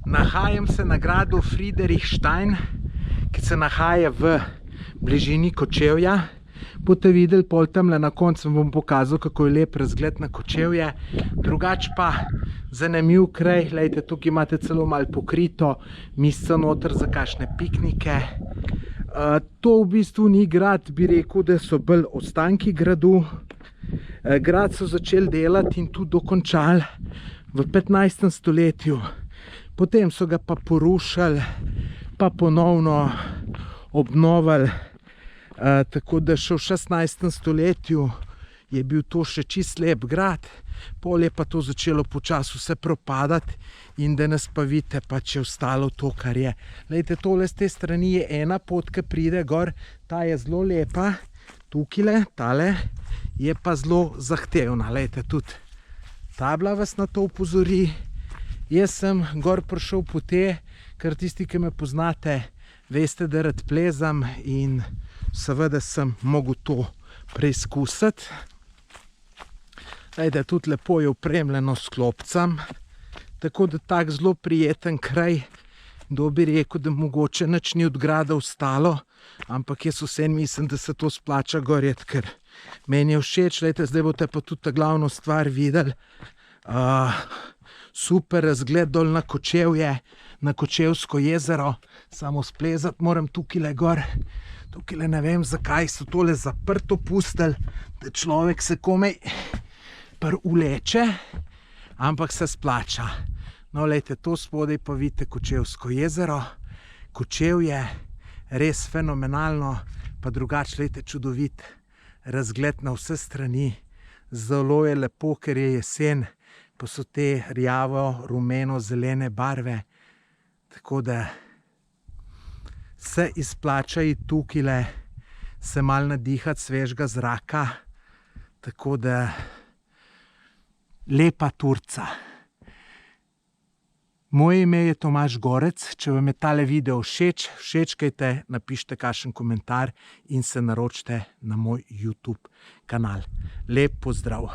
Nahajam se na gradu Friedrichstein, ki se nahaja v bližini Kočevja. Boste videli, pol tamle na koncu vam bom pokazal, kako je lep razgled na Kočevje. Drugač pa zanimiv kraj, glejte, tukaj imate celo malo pokrito misco noter za kakšne piknike. To v bistvu ni grad, bi rekel, da so bolj ostanki gradu. Grad so začeli delati in tudi dokončali v 15. stoletju. Potem so ga pa porušili, pa ponovno obnovili. Tako da še v 16. stoletju je bil to še čist lep grad, pol je pa to začelo počasi vse propadati in danes pa vidite, pa če ostalo to, kar je. Glejte, tole z te strani je ena pot, ki pride gor, ta je zelo lepa, tukajle, tale, je pa zelo zahtevna. Glejte, tudi tabla vas na to opozori. Jaz sem gor prišel po te, ker tisti, ki me poznate, veste, da rad plezam in seveda sem mogel to preizkusiti. Glejte, tudi lepo je opremljeno s klopcem, tako da tak zelo prijeten kraj. Kdo bi rekel, da mogoče nič ni od grada ostalo, ampak jaz vseeno mislim, da se to splača gorjet, ker meni je všeč. Glejte, zdaj boste pa tudi ta glavno stvar videli. Super razgled dol na Kočevje, na Kočevsko jezero. Samo splezati moram tukajle gor. Tukajle ne vem, zakaj so tole zaprto pustili, da človek se komaj uleče, ampak se splača. No, glejte, to spodaj pa vidite Kočevsko jezero. Kočevje, res fenomenalno, pa drugače, glejte, čudovit razgled na vse strani. Zelo je lepo, ker je jesen, pa so te rjavo, rumeno, zelene barve. Tako da se izplača iti tukajle, se malo nadihati svežega zraka. Tako da lepa turca. Moje ime je Tomaž Gorec. Če vam je tale video všeč, všečkajte, napišite kakšen komentar in se naročite na moj YouTube kanal. Lep pozdrav!